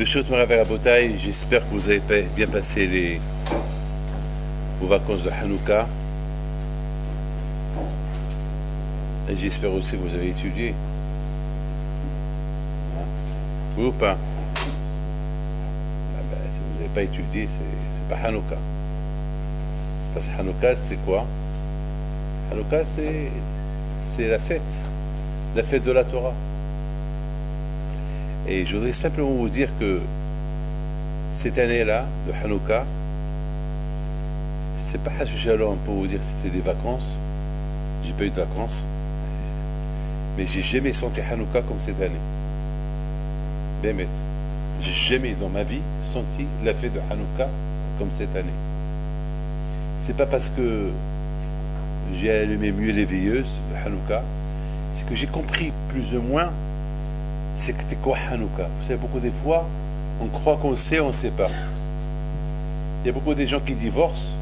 Beshut Marav Rabotai, j'espère que vous avez bien passé vos vacances de Hanouka. Et j'espère aussi que vous avez étudié. Oui ou pas? Si vous n'avez pas étudié, c'est pas Hanouka. Parce que Hanouka, c'est quoi? Hanouka, c'est la fête de la Torah. Et je voudrais simplement vous dire que cette année-là, de Hanouka, c'est pas Hashem Shalom pour vous dire que c'était des vacances. J'ai pas eu de vacances. Mais j'ai jamais senti Hanouka comme cette année. Bémet. J'ai jamais dans ma vie senti la fête de Hanouka comme cette année. C'est pas parce que j'ai allumé mieux les veilleuses de Hanouka, c'est que j'ai compris plus ou moins c'est que c'était quoi Hanouka. Vous savez, beaucoup des fois, on croit qu'on sait, on ne sait pas. Il y a beaucoup de gens qui divorcent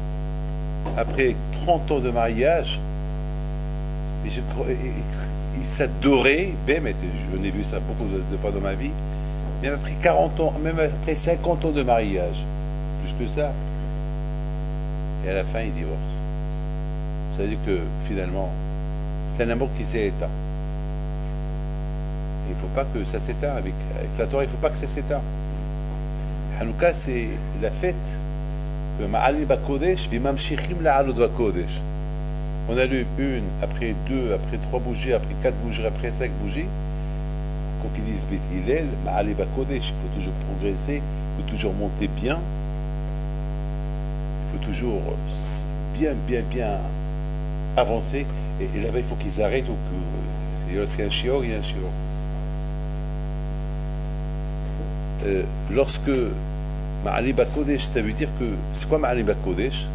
après 30 ans de mariage. Ils s'adoraient, mais j'en ai vu ça beaucoup de fois dans ma vie, même après 40 ans, même après 50 ans de mariage, plus que ça. Et à la fin, ils divorcent. Ça veut dire que finalement, c'est un amour qui s'est éteint. Il ne faut pas que ça s'éteint avec la Torah, il ne faut pas que ça s'éteint. Hanouka, c'est la fête que Ma'alim Bakodesh, Vimamshichim La'alod Bakodesh. On a lu une, après deux, après trois bougies, après quatre bougies, après cinq bougies. Quand ils disent Beit Hillel, Ma'alim Bakodesh, il faut toujours progresser, il faut toujours monter bien. Il faut toujours bien avancer. Et là-bas, il faut qu'ils arrêtent. C'est un shior, il y a un shior. Lorsque Ma'alim Bakodesh, ça veut dire que c'est quoi Ma'alim Bakodesh?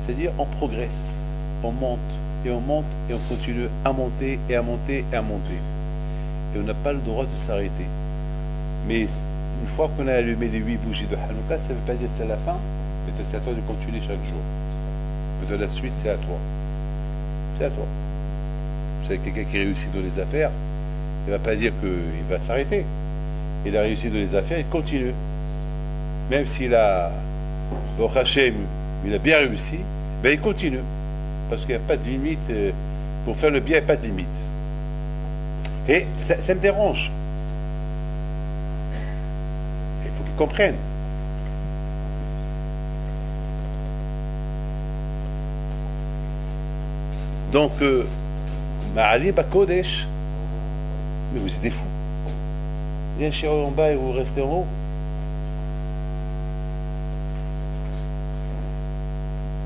C'est-à-dire on progresse, on monte et on monte et on continue à monter et à monter et à monter. Et on n'a pas le droit de s'arrêter. Mais une fois qu'on a allumé les 8 bougies de Hanouka, ça ne veut pas dire que c'est à la fin, mais c'est à toi de continuer chaque jour. Mais de la suite, c'est à toi. C'est à toi. Vous savez, quelqu'un qui réussit dans les affaires, il ne va pas dire qu'il va s'arrêter. Il a réussi dans les affaires, il continue. Même s'il a, Baruch Hashem, il a bien réussi, ben il continue. Parce qu'il n'y a pas de limite. Pour faire le bien, il n'y a pas de limite. Et ça me dérange. Il faut qu'ils comprennent. Donc, Ma'alim Bakodesh, mais vous êtes des fous. Il y a un chirurgien en bas et vous restez en haut.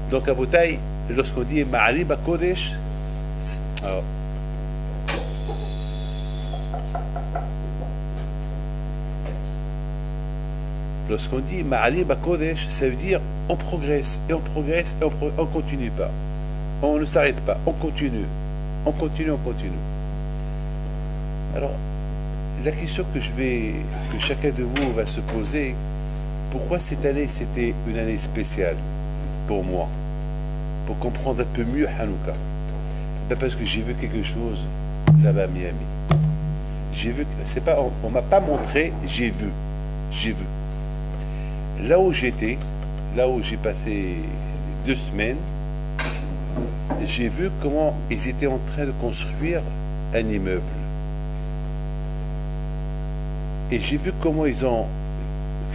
Donc à Boutaï, lorsqu'on dit Ma'alim Bakodesh, alors, lorsqu'on dit Ma'alim Bakodesh, ça veut dire on progresse, et on progresse, et on continue pas. On ne s'arrête pas, on continue. On continue. Alors, la question que chacun de vous va se poser, pourquoi cette année c'était une année spéciale pour moi, pour comprendre un peu mieux Hanouka? Ben parce que j'ai vu quelque chose là-bas à Miami. J'ai vu, c'est pas, on m'a pas montré, j'ai vu. Là où j'étais, là où j'ai passé 2 semaines, j'ai vu comment ils étaient en train de construire un immeuble. Et j'ai vu comment ils ont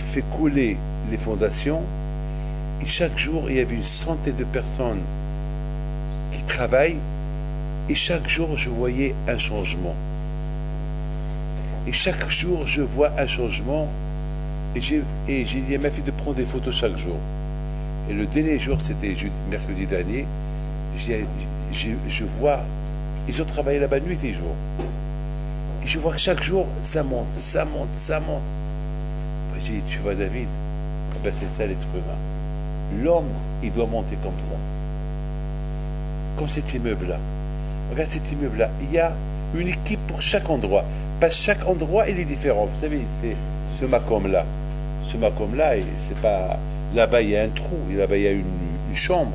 fait couler les fondations. Et chaque jour, il y avait une centaine de personnes qui travaillent. Et chaque jour, je voyais un changement. Et chaque jour, je vois un changement. Et j'ai dit à ma fille de prendre des photos chaque jour. Et le dernier jour, c'était mercredi dernier. Je vois, ils ont travaillé là-bas nuit et jour. Et je vois que chaque jour, ça monte. J'ai dit, tu vois David, ben c'est ça l'être humain. L'homme, il doit monter comme ça. Comme cet immeuble-là. Regarde cet immeuble-là. Il y a une équipe pour chaque endroit. Pas chaque endroit, il est différent. Vous savez, c'est ce Macom-là. Ce Macom-là, c'est pas... Là-bas, il y a un trou. Là-bas, il y a une chambre.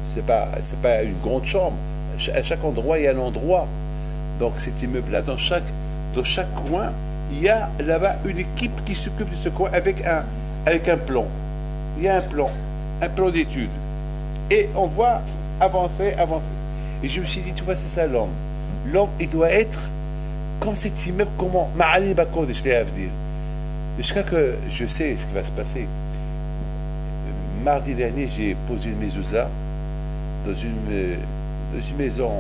C'est pas une grande chambre. À chaque endroit, il y a un endroit. Donc cet immeuble-là, dans chaque coin, il y a là-bas une équipe qui s'occupe de ce coin avec un plan. Il y a un plan d'études. Et on voit avancer. Et je me suis dit, tu vois, c'est ça l'homme. L'homme, il doit être comme cet immeuble, comment Ma'ali Bakodesh, je l'ai à dire. Jusqu'à que je sais ce qui va se passer. Mardi dernier, j'ai posé une mezouza dans une maison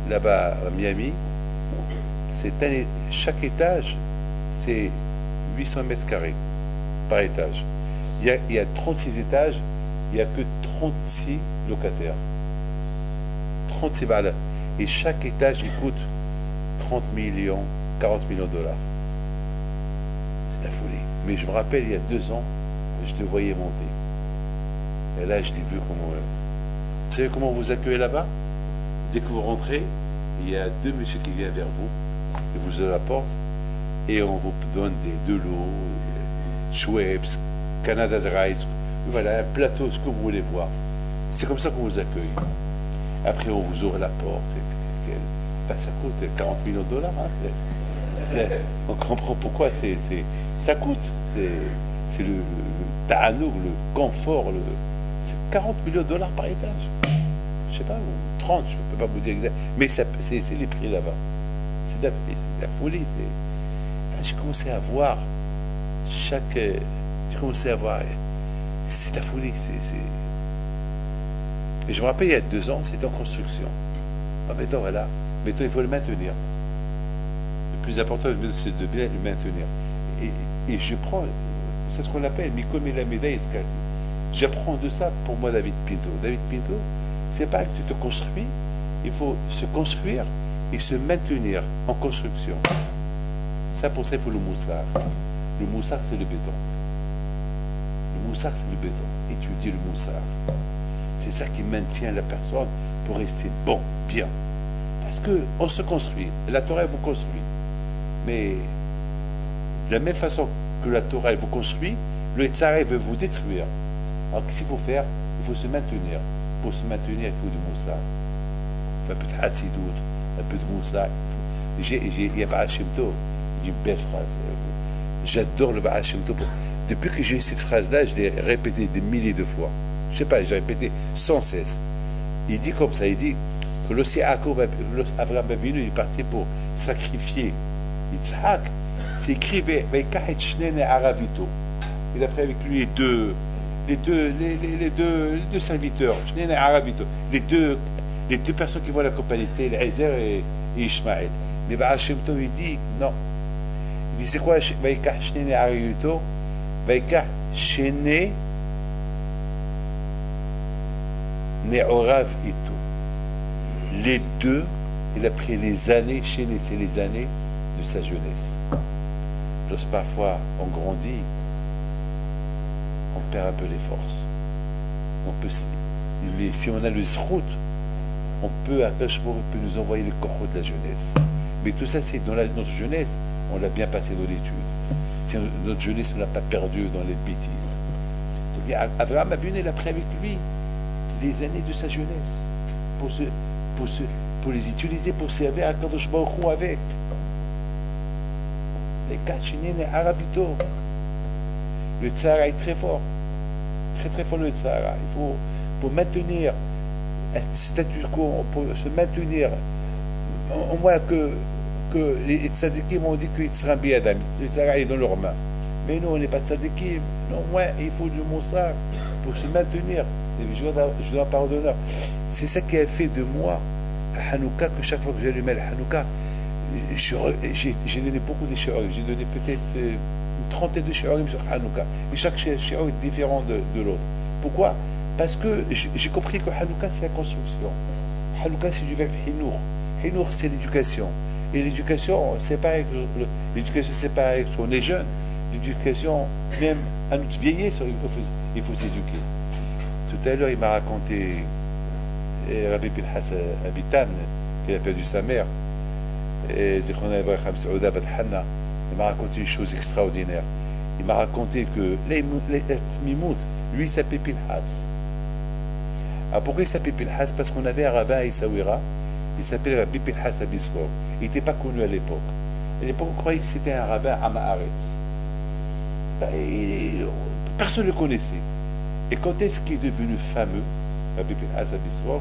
là-bas à Miami. Chaque étage, c'est 800 mètres carrés par étage. Il y a 36 étages, il n'y a que 36 locataires. 36 balles. Et chaque étage, il coûte 30 millions, 40 millions de dollars. C'est la folie. Mais je me rappelle, il y a 2 ans, je le voyais monter. Et là, je l'ai vu comment... Vous savez comment vous accueillez là-bas? Dès que vous rentrez, il y a 2 messieurs qui viennent vers vous, et vous ouvrez la porte, et on vous donne de l'eau, Schweppes, Canada Dry, voilà, un plateau, ce que vous voulez voir. C'est comme ça qu'on vous accueille. Après, on vous ouvre la porte, ça coûte 40 millions de dollars. Hein. On comprend pourquoi ça coûte. C'est le ta'anoug, le confort, c'est 40 millions de dollars par étage. Je sais pas, ou 30, je ne peux pas vous dire exactement. Mais c'est les prix là-bas. C'est de la folie. J'ai commencé à voir j'ai commencé à voir. C'est de la folie. Et je me rappelle, il y a 2 ans, c'était en construction. Ah, maintenant, voilà. Maintenant, il faut le maintenir. Le plus important, c'est de bien le maintenir. Et je prends, c'est ce qu'on appelle Mikomi la médaille escalade. J'apprends de ça pour moi, David Pinto. David Pinto, c'est pas que tu te construis, il faut se construire et se maintenir en construction. Ça, pour ça, il faut le moussard. Le moussard, c'est le béton. Le moussard, c'est le béton. Étudier le moussard. C'est ça qui maintient la personne pour rester bon, bien. Parce qu'on se construit. La Torah, elle vous construit. Mais de la même façon que la Torah, elle vous construit, le Tzara veut vous détruire. Alors qu'est-ce qu'il faut faire? Il faut se maintenir. Pour se maintenir, il faut du moussard. Un peu de hatsidout, un peu de moussard. Il y a Baal Shem Tov, il dit une belle phrase. J'adore le Baal Shem Tov. Depuis que j'ai eu cette phrase-là, je l'ai répétée des milliers de fois. Je ne sais pas, j'ai répété sans cesse. Il dit comme ça, il dit que Avraham Avinu il est parti pour sacrifier Yitzhak. C'est écrit Aravito. Il a pris avec lui les deux serviteurs, les deux personnes qui vont l'accompagner, Eliezer et Ishmaël. Mais Baal Shem Tov il dit non. Il dit c'est quoi Vaikah Shnei Aravito? Vaikah Shnei Ne'orav et tout. Les deux, il a pris les années, chez c'est les années de sa jeunesse. Lorsque parfois on grandit, on perd un peu les forces. Si on a le zrout, on peut, Akash Baruch peut nous envoyer le corps de la jeunesse. Mais tout ça, c'est dans notre jeunesse, on l'a bien passé dans l'étude. Si notre jeunesse, on ne l'a pas perdu dans les bêtises. Donc, Avraham Avinu, il a pris avec lui les années de sa jeunesse pour les utiliser pour servir à Kadosh Baruch Hu avec les Kachinine Arabito. Le Tzara est très fort, très fort le Tzara. Il faut pour maintenir un statu quo, pour se maintenir au moins que les tzadikim ont dit que Yitzhak Biadam, le Tzara est dans leurs mains. Mais nous on n'est pas tzadikim, au moins il faut du moussard pour se maintenir. Je dois pardonner. C'est ça qui a fait de moi à Hanouka, que chaque fois que j'allumais la Hanouka, j'ai donné beaucoup de shiurim. J'ai donné peut-être une trentaine de shiurim sur Hanouka. Et chaque shiur est différent de l'autre. Pourquoi? Parce que j'ai compris que Hanouka c'est la construction. Hanouka c'est du verbe hinour. Hinour c'est l'éducation. Et l'éducation, c'est pas avec l'éducation, c'est pas avec on est jeune. L'éducation, même à notre vieillesse, il faut s'éduquer. Tout à l'heure, il m'a raconté Rabbi Pinhas Abitan, qui a perdu sa mère, et Zichron Ibrahim Saouda Bathanna. Il m'a raconté une chose extraordinaire. Il m'a raconté que les Mimout, lui, il s'appelait Pinhas. Alors pourquoi il s'appelait Pinhas? Parce qu'on avait un rabbin à Essaouira, il s'appelait Rabbi Pinhas Abisfor. Il n'était pas connu à l'époque. À l'époque, on croyait que c'était un rabbin à Ma'aretz. Personne ne le connaissait. Et quand est-ce qu'il est devenu fameux, Rabbi Pinhas Abisror?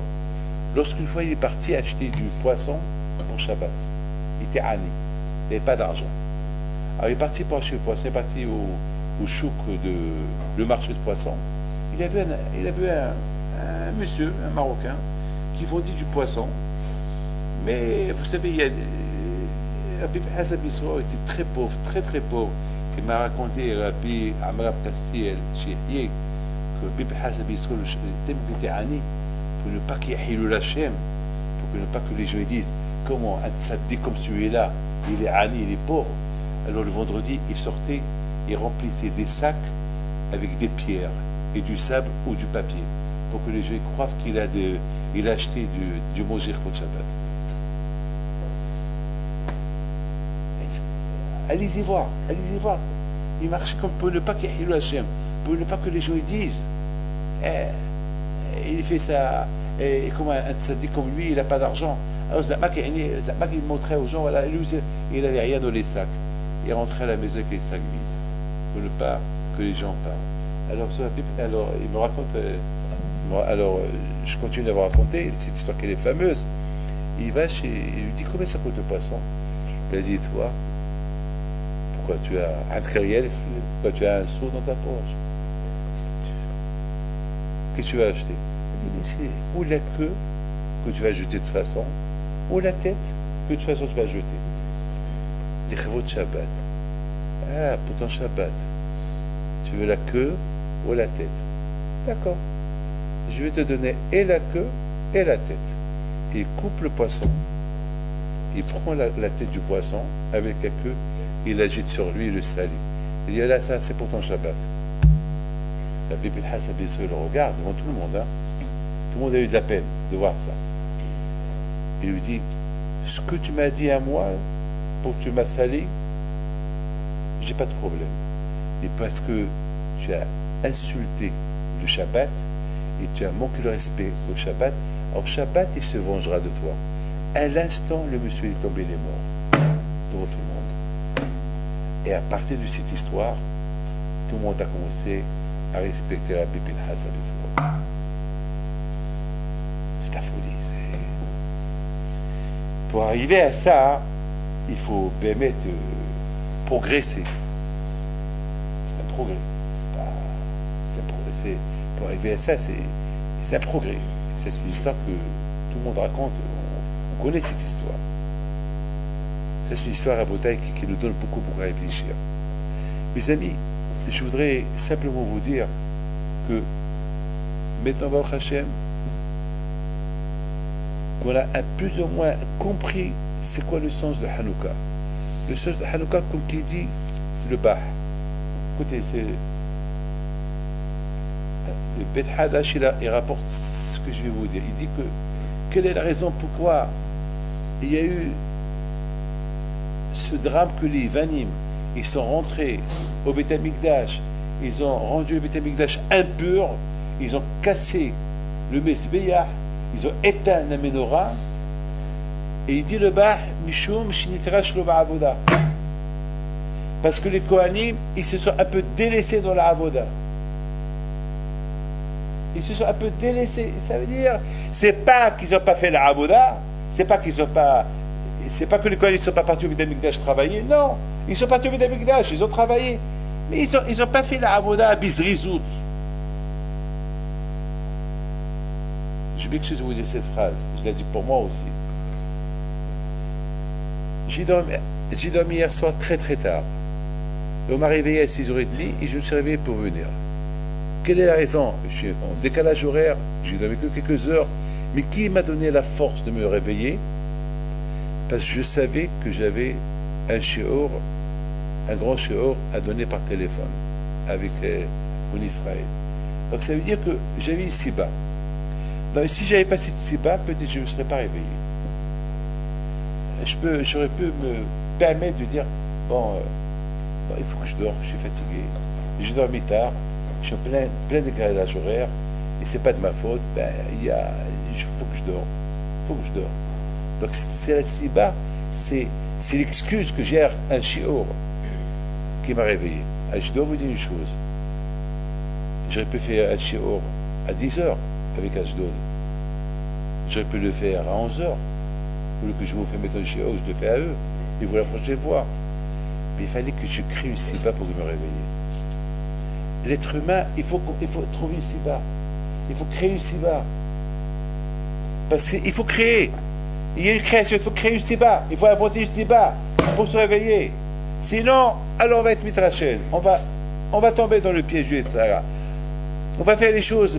Lorsqu'une fois il est parti acheter du poisson pour Shabbat. Il était ani, il n'avait pas d'argent. Alors il est parti pour acheter le poisson, il est parti au chouk le marché de poisson. Il a vu un monsieur, un Marocain, qui vendit du poisson. Mais vous savez, Rabbi Pinhas Abisror était très pauvre, très très pauvre. Il m'a raconté Rabbi Amr Castil, Cheikh, que Rabbi Pinhas Abisror était ani, pour ne pas qu'il y ait Hilul Hashem, pour ne pas que les gens disent comment un tzaddik comme celui-là, il est ani, il est pauvre. Alors le vendredi, il sortait, il remplissait des sacs avec des pierres et du sable ou du papier, pour que les gens croient qu'il a acheté du manger pour le Shabbat. Allez-y voir. Il marchait comme pour ne pas qu'il y ait Hilul Hashem, pour ne pas que les gens disent il fait ça, et comme un tzaddik comme lui, il n'a pas d'argent. Alors Zamak il montrait aux gens, voilà, lui, il n'avait rien dans les sacs. Il rentrait à la maison avec les sacs vides, pour ne pas que les gens parlent. Alors il me raconte, je continue à vous raconter cette histoire qui est fameuse. Il lui dit combien ça coûte le poisson? Il a dit, toi, pourquoi tu as un criel, pourquoi tu as un sou dans ta poche? Qu'est-ce que tu vas acheter? Il dit, c'est ou la queue que tu vas jeter de toute façon, ou la tête que de toute façon tu vas jeter. Il dit, votre Shabbat. Ah, pour ton Shabbat, tu veux la queue ou la tête? D'accord. Je vais te donner et la queue et la tête. Il coupe le poisson, il prend la tête du poisson avec la queue, il la jette sur lui, il le salit. Il dit, là, ça, c'est pour ton Shabbat. Rabbi Pinhas Abisror le regarde devant tout le monde. Hein. Tout le monde a eu de la peine de voir ça. Il lui dit, ce que tu m'as dit à moi, pour que tu m'as sali, j'ai pas de problème. Et parce que tu as insulté le Shabbat, et tu as manqué le respect au Shabbat, alors Shabbat, il se vengera de toi. À l'instant, le monsieur est tombé, il est mort. Devant tout le monde. Et à partir de cette histoire, tout le monde a commencé à respecter Rabbi Pinhas Abisror. C'est la folie. Pour arriver à ça, il faut permettre progresser. C'est un progrès. Pour arriver à ça, c'est un progrès. C'est une histoire que tout le monde raconte. On connaît cette histoire. C'est une histoire à Botaï qui nous donne beaucoup à réfléchir. Mes amis, je voudrais simplement vous dire que maintenant, Baruch Hashem, qu'on a plus ou moins compris c'est quoi le sens de Hanouka. Le sens de Hanouka, comme qui dit le Bah. Écoutez, c'est le Bet Hadash, il rapporte ce que je vais vous dire. Il dit que quelle est la raison pourquoi il y a eu ce drame que les Vanim, ils sont rentrés au Beth Amikdash, ils ont rendu le Beth Amikdash impur, ils ont cassé le Mesbeach, ils ont éteint la menorah, et il dit le Bah, Mishum Shiniterash lo ba'avoda. Parce que les Kohanim, ils se sont un peu délaissés dans la avoda. Ils se sont un peu délaissés. Ça veut dire, c'est pas qu'ils n'ont pas fait la avoda, c'est pas que les Kohanim ne sont pas partis au Beth Amikdash travailler, non. Ils sont partis au Beth Amikdash, ils ont travaillé. Mais ils n'ont pas fait la avoda à Bizrizout. Je m'excuse de vous dire cette phrase, je l'ai dit pour moi aussi. J'ai dormi hier soir très très tard. On m'a réveillé à 6h30 et je me suis réveillé pour venir. Quelle est la raison? Je suis en décalage horaire, j'ai dormi que quelques heures, mais qui m'a donné la force de me réveiller? Parce que je savais que j'avais un grand shiur à donner par téléphone avec mon Israël. Donc ça veut dire que j'avais une siba. Donc, si j'avais pas cette siba, peut-être je ne me serais pas réveillé. J'aurais pu me permettre de dire bon, il faut que je dors, je suis fatigué, j'ai dormi tard, je suis plein de décalage horaire, et c'est pas de ma faute, il faut que je dors. Donc c'est la siba c'est l'excuse que j'ai un shiur qui m'a réveillé. Ah, je dois vous dire une chose. J'aurais pu faire un shiur à 10 heures avec Ashdod. J'aurais pu le faire à 11 heures. Au lieu que je vous fais mettre un shiur, je le fais à eux. Et vous la prochaine fois. Mais il fallait que je crée une siba pour me réveiller. L'être humain, il faut trouver une siba. Il faut créer une siba. Parce qu'il faut créer. Il y a une création, il faut créer une siba. Il faut inventer une siba pour se réveiller. Sinon, alors on va être mitrachel. On va tomber dans le piège du Sarah. On va faire les choses.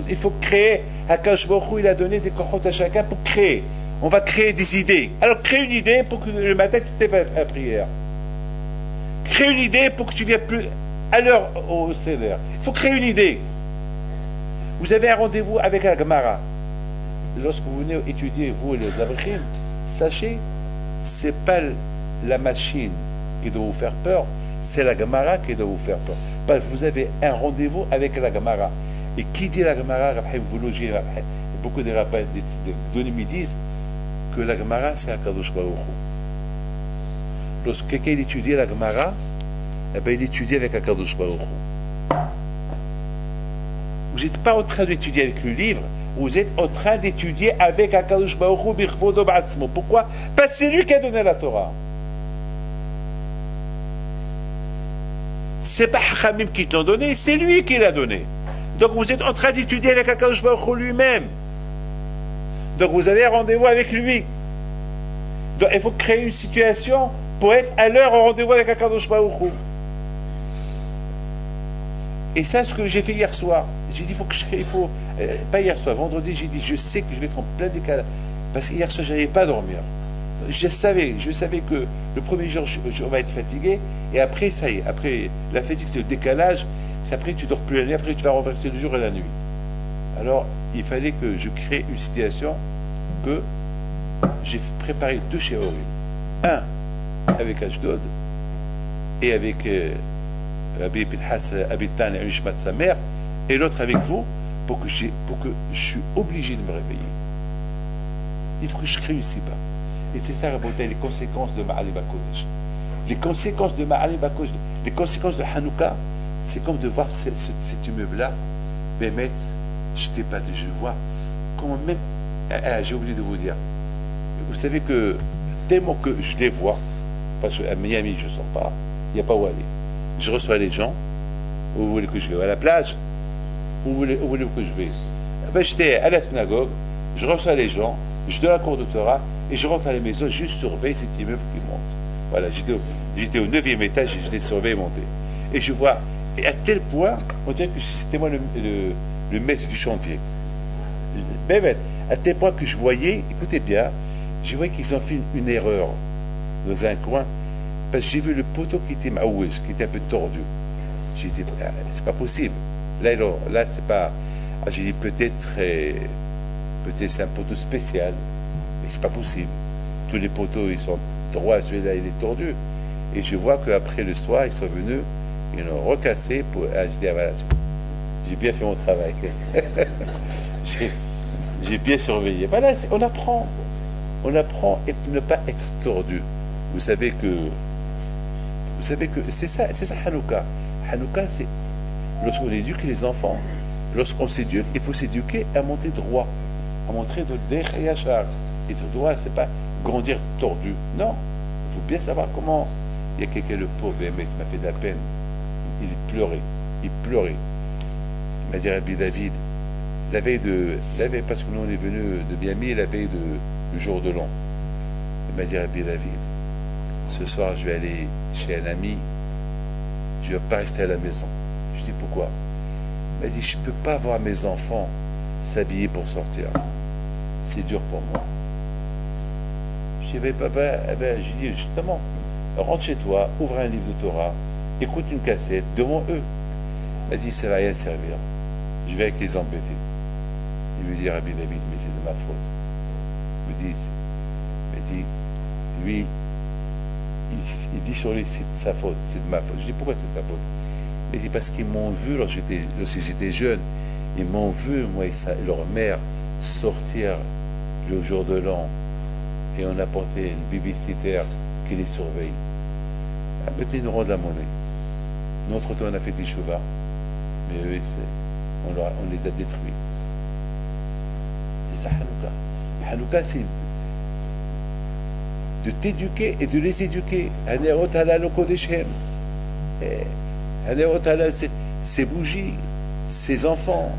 Il faut créer. Hakadosh Baruch Hu, il a donné des kohot à chacun pour créer. On va créer des idées. Alors crée une idée pour que le matin tu t'es fait la prière. Crée une idée pour que tu viennes plus à l'heure au Seder. Il faut créer une idée. Vous avez un rendez-vous avec la Gemara. Lorsque vous venez étudier, vous les Avrechim, sachez, c'est pas la machine qui doit vous faire peur, c'est la Gemara qui doit vous faire peur. Parce que vous avez un rendez-vous avec la Gemara. Et qui dit la Gemara, beaucoup de rabbins d'Onim disent que la Gemara c'est Hakadosh Baruch Hu. Lorsque quelqu'un étudie la Gemara, eh bien, il étudie avec Hakadosh Baruch Hu. Vous n'êtes pas en train d'étudier avec le livre, vous êtes en train d'étudier avec Hakadosh Baruch Hu bichvodo ba'atzmo. Pourquoi? Parce que c'est lui qui a donné la Torah. C'est pas Hachamim qui te l'ont donné, c'est lui qui l'a donné. Donc vous êtes en train d'étudier avec Hakadosh Baruch Hu lui-même. Donc vous avez un rendez-vous avec lui. Donc il faut créer une situation pour être à l'heure au rendez-vous avec Hakadosh Baruch Hu. Et ça, ce que j'ai fait hier soir, j'ai dit, il faut que je crée, pas hier soir, vendredi, j'ai dit, je sais que je vais être en plein décalage. Parce que hier soir, je n'arrivais pas à dormir. Je savais que le premier jour, je vais être fatigué, et après, ça y est, après, la fatigue, c'est le décalage, c'est après, tu dors plus la nuit, après, tu vas renverser le jour et la nuit. Alors, il fallait que je crée une situation que j'ai préparé 2 shiurim. Un avec Ashdod, et avec Rabbi Pinhas Abitan et Nishmat sa mère, et l'autre avec vous, pour que je suis obligé de me réveiller. Il faut que je crée une siba. Et c'est ça, Rabotai, les conséquences de Ma'ale Bakodesh. Les conséquences de Ma'ale Bakodesh, les conséquences de Hanouka, c'est comme de voir cet immeuble-là, Bémet, je t'épate, je vois comment même. J'ai oublié de vous dire. Vous savez que tellement que je les vois, parce qu'à Miami, je ne sors pas, il n'y a pas où aller. Je reçois les gens. Où vous voulez que je vais? À la plage? Où voulez que je vais? Ben, j'étais à la synagogue, je reçois les gens, je donne un cours de Torah, et je rentre à la maison, je surveille cet immeuble qui monte. Voilà, j'étais au 9e étage et je l'ai surveillé monter. Et je vois, et à tel point, on dirait que c'était moi le maître du chantier. Mais à tel point que je voyais, écoutez bien, je voyais qu'ils ont fait une erreur dans un coin, parce que j'ai vu le poteau qui était maouïs, qui était un peu tordu. J'ai dit, c'est pas possible. Là c'est pas. J'ai dit, peut-être c'est un poteau spécial, mais c'est pas possible. Tous les poteaux, ils sont droits, celui-là, il est tordu. Et je vois qu'après le soir, ils sont venus, ils l'ont recassé pour. Je dis, voilà, j'ai bien fait mon travail. j'ai bien surveillé. Voilà, on apprend et ne pas être tordu. Vous savez que c'est ça Hanouka. Hanouka, c'est lorsqu'on éduque les enfants, lorsqu'on s'éduque, il faut s'éduquer à monter droit, à montrer de Derech et Yachar. Et droit, c'est pas grandir tordu. Non, il faut bien savoir comment. Il y a quelqu'un, le pauvre, il m'a fait de la peine. Il pleurait. Il m'a dit, Rabbi David, la veille, parce que nous on est venu de Miami, la veille du jour de l'an. Il m'a dit, Rabbi David, ce soir je vais aller chez un ami, je ne vais pas rester à la maison. Je dis, pourquoi? Il m'a dit, je ne peux pas voir mes enfants s'habiller pour sortir. C'est dur pour moi. Je dis, papa, je dis, justement, rentre chez toi, ouvre un livre de Torah, écoute une cassette devant eux. Il m'a dit, ça ne va rien servir. Je vais avec les embêter. Il me dit, Rabbi David, mais c'est de ma faute. Il me dit, lui, il dit sur lui, c'est de sa faute, c'est de ma faute. Je dis, pourquoi c'est de ta faute? Il dit, parce qu'ils m'ont vu lorsque j'étais jeune, ils m'ont vu, moi et leur mère, sortir le jour de l'an et on a porté une babysitter qui les surveille. Maintenant, ils nous rendent la monnaie. Nous, entre-temps, on a fait des chevaux, mais eux, on les a détruits. C'est ça, Hanouka. Hanouka, c'est de t'éduquer et de les éduquer. Ces bougies, ces enfants,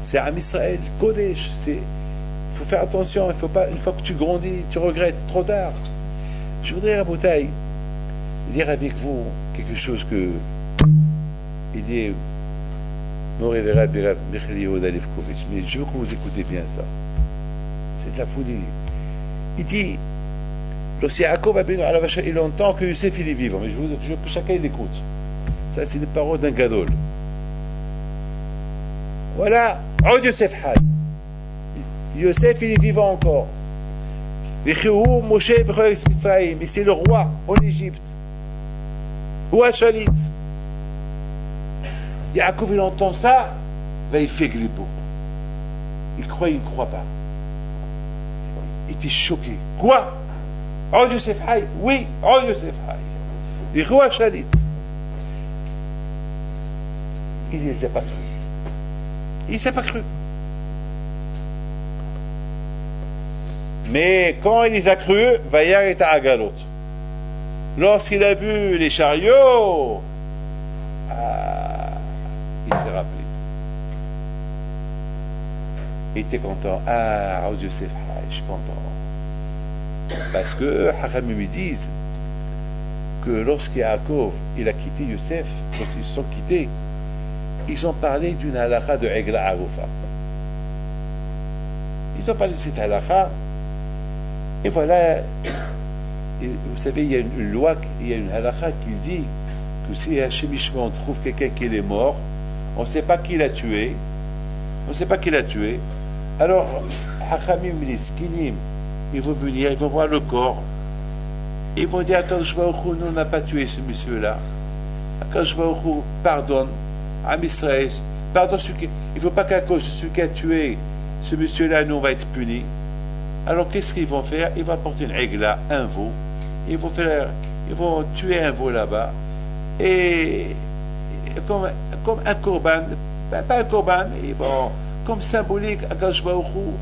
c'est Am Israël, Kodesh. Il faut faire attention, il faut pas, une fois que tu grandis, tu regrettes, c'est trop tard. Je voudrais, Rabotaï, dire avec vous quelque chose que il dit Moré Vera Bira Michel Yehuda Levkovitch, mais je veux que vous écoutez bien ça. C'est de la folie. Il dit lorsque Yaakov a béni à la vache, il entend que Youssef il est vivant, mais je veux que chacun l'écoute. Ça, c'est une parole d'un gadol. Voilà, oh Youssef Hay. Youssef il est vivant encore. Et c'est le roi en Égypte. Ou à Chalit. Yaakov il entend ça, il fait glippo. Il croit, il ne croit pas. Il était choqué. Quoi? Oh Youssef Hay? Oui, oh Youssef Hay. Et roi Chalit. Il ne les a pas cru. Il ne s'est pas cru. Mais quand il les a cru, Vayar est à Agalot. Lorsqu'il a vu les chariots, il s'est rappelé. Il était content. Oh Youssef, je suis content. Parce que Hachamim me disent que lorsqu'Yaakov il a quitté Youssef, lorsqu'ils se sont quittés, ils ont parlé d'une halakha de Egla Arufa. Ils ont parlé de cette halakha. Et voilà, et vous savez, il y a une loi, il y a une halakha qui dit que si Hachem Ishma, on trouve quelqu'un qui est mort, on ne sait pas qui l'a tué, alors, Hachamim, les skinim, ils vont venir, ils vont voir le corps, ils vont dire, Akadosh Baruch Hu, nous, on n'a pas tué ce monsieur-là. Akadosh Baruch Hu, pardonne. Am Israël, pardon, il ne faut pas qu'à cause de celui qui a tué ce monsieur-là, nous on va être punis. Alors qu'est-ce qu'ils vont faire? Ils vont apporter une aigla, un veau, ils vont tuer un veau là-bas, et comme un korban, pas un korban, ils vont, comme symbolique, Akadosh Baruch Hu,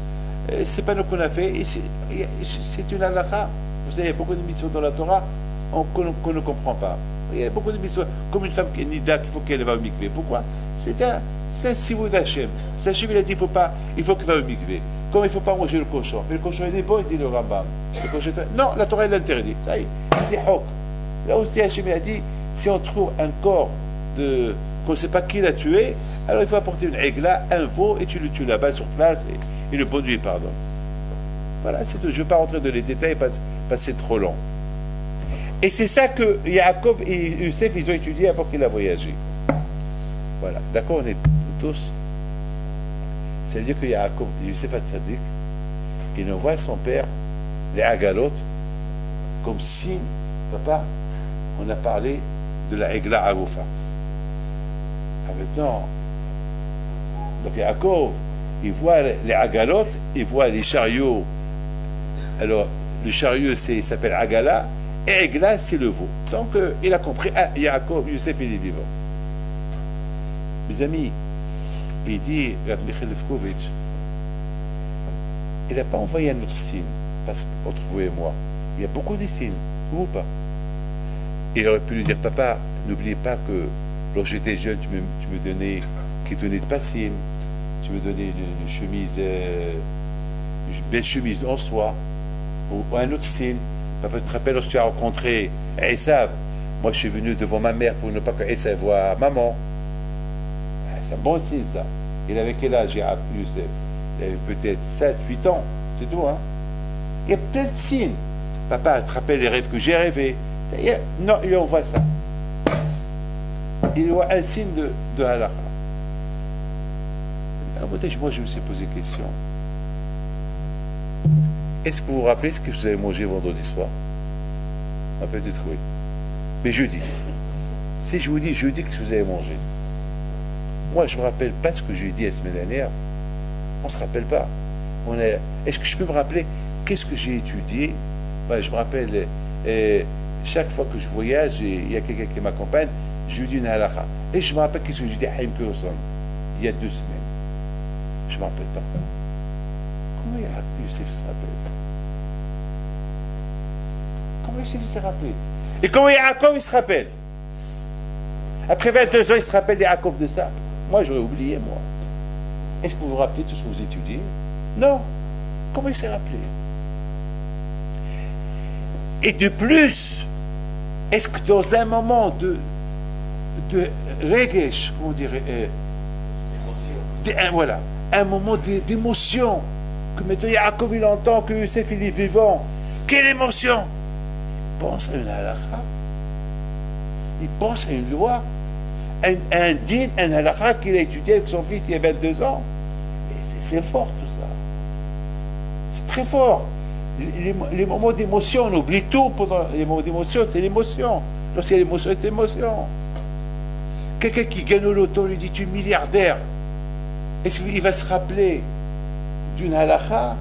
c'est pas nous qu'on a fait, c'est une halakha. Vous savez, il y a beaucoup de mitzvot dans la Torah qu'on ne comprend pas. Il y a beaucoup de mitzvot, comme une femme qui est nida, qu'il faut qu'elle va au mikvé. Pourquoi? C'est un sivou d'Hachem. Hachem, il a dit, il faut qu'elle va au mikvé. Comme il ne faut pas manger le cochon. Mais le cochon, il est bon, il dit le Rambam. Non, la Torah, elle l'interdit. Ça y est, c'est hok. Là aussi, Hachem, il a dit, si on trouve un corps qu'on ne sait pas qui l'a tué, alors il faut apporter une aigla, un veau, et tu le tues là-bas sur place, et le bon Dieu, il pardonne. Voilà, c'est tout. Je ne vais pas rentrer dans les détails, parce que c'est trop long. Et c'est ça que Yaakov et Youssef, ils ont étudié avant qu'il a voyagé. Voilà, d'accord, on est tous. Ça veut dire que Yaakov, Youssef Hatzadik, il envoie son père, les Agalot, comme signe, papa, on a parlé de la Egla Arufa. Maintenant, donc Yaakov, il voit les Agalot, il voit les chariots. Alors, le chariot, il s'appelle Agala, et Egla, c'est le veau. Donc, il a compris, Yaakov, Youssef, il est vivant. Mes amis, il dit, Rav Michel Levkovitch, il n'a pas envoyé un autre signe, parce qu'entre vous et moi, il y a beaucoup de signes, ou pas. Il aurait pu lui dire, papa, n'oubliez pas que lorsque j'étais jeune, tu me donnais, qui donnait de passim, tu me donnais une chemise, une belle chemise en soie, ou un autre signe. Papa, tu te rappelles lorsque tu as rencontré Esav, moi je suis venu devant ma mère pour ne pas que Esav voie maman. C'est un bon signe ça. Il avait quel âge, Youssef? Il avait peut-être 7, 8 ans, c'est tout, hein. Il y a plein de signes. Papa, tu te rappelles les rêves que j'ai rêvés? Non, il envoie ça. Il voit un signe de halakha. Alors, moi je me suis posé une question. Est-ce que vous vous rappelez ce que vous avez mangé vendredi soir? Peut-être oui. Mais jeudi. Si je vous dis jeudi, qu'est-ce que vous avez mangé? Moi, je ne me rappelle pas ce que j'ai dit la semaine dernière. On ne se rappelle pas. Est-ce que je peux me rappeler qu'est-ce que j'ai étudié Ouais, je me rappelle, chaque fois que je voyage, et il y a quelqu'un qui m'accompagne, je lui dis une halakha. Et je me rappelle qu'est-ce que j'ai dit à Haïm Kurson, il y a 2 semaines. Je me rappelle pas. Comment Youssef se rappelle? Comment Youssef se rappelle? Et comment Yaakov il se rappelle? Après 22 ans, il se rappelle Yaakov de ça? Moi, j'aurais oublié, moi. Est-ce que vous vous rappelez tout ce que vous étudiez? Non. Comment il s'est rappelé? Et de plus, est-ce que dans un moment de regesh, comment dire, voilà, un moment d'émotion, que maintenant Yaakov il entend que Youssef il est vivant, quelle émotion? Il pense à une halakha, il pense à une loi, un din, un halakha qu'il a étudié avec son fils il y a 22 ans. Et c'est fort tout ça. C'est très fort. Les moments d'émotion, on oublie tout pendant les moments d'émotion, c'est l'émotion. Lorsqu'il y a l'émotion, c'est l'émotion. Quelqu'un qui gagne au loto lui dit tu es milliardaire. Est-ce qu'il va se rappeler d'une halakha?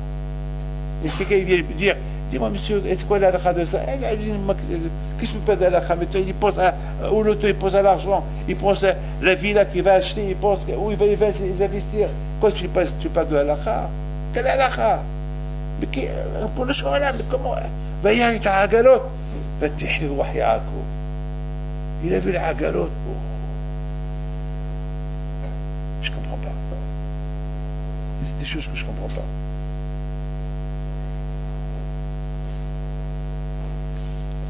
Est-ce que quelqu'un vient lui dire dis-moi monsieur, est-ce quoi la halakha de ça? Il dit qu'est-ce que tu fais de halakha? Mais il pense au loto, il pense à l'argent, il pense à la villa qu'il va acheter, il pense où il va les investir. Quoi tu parles de halakha? Quelle halakha? Mais pour le choix là, mais comment? Vaïa il t'a agalot. Fatih le wahi Yaakov. Il a vu la agalot. Oh. Je comprends pas. C'est des choses que je comprends pas.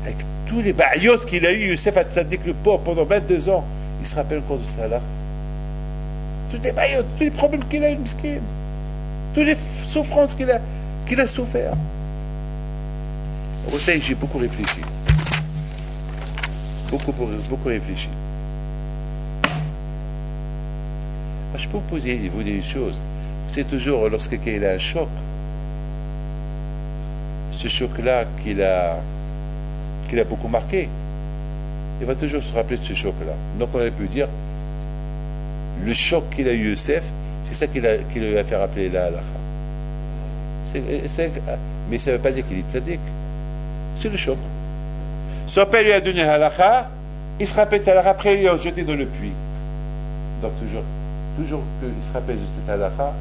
Avec tous les baïotes qu'il a eu, Youssef Hatzadik le pauvre pendant 22 ans, il se rappelle encore de ça là. Tous les baïotes, tous les problèmes qu'il a eu, miskin. Toutes les souffrances qu'il a souffert. Au j'ai beaucoup réfléchi. Beaucoup réfléchi. Je peux vous dire une chose. C'est toujours lorsque quelqu'un a un choc, ce choc-là qu'il a beaucoup marqué, il va toujours se rappeler de ce choc-là. Donc on aurait pu dire, le choc qu'il a eu Youssef, c'est ça qui lui a fait rappeler la halakha. Mais ça ne veut pas dire qu'il est tzaddik. C'est le choc. Son père lui a donné halakha, il se rappelle de cette halakha, après il l'a jeté dans le puits. Donc toujours qu'il se rappelle de cette halakha,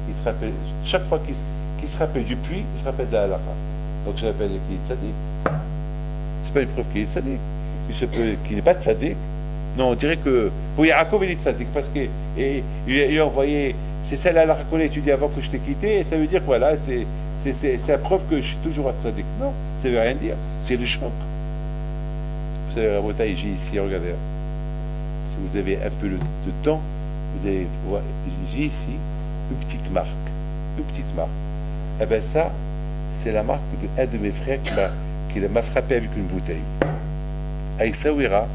il se rappelle, chaque fois qu'il se rappelle du puits, il se rappelle de la halakha. Donc ça veut pas dire qu'il est tzaddik. C'est pas une preuve qu'il est tzaddik. Il se peut qu'il n'est pas tzaddik. Non, on dirait que pour Yaakov il est tzaddik parce qu'il a envoyé. C'est ça la halakha qu'on a étudié avant que je t'ai quitté, et ça veut dire que voilà, c'est la preuve que je suis toujours à tzaddik. Non, ça veut rien dire. C'est le choc. Vous savez, Rabotai, j'ai ici, regardez. Si vous avez un peu de temps, vous allez voir, j'ai ici une petite marque. Une petite marque. Eh bien ça, c'est la marque d'un de mes frères qui m'a frappé avec une bouteille. Avec Sawira,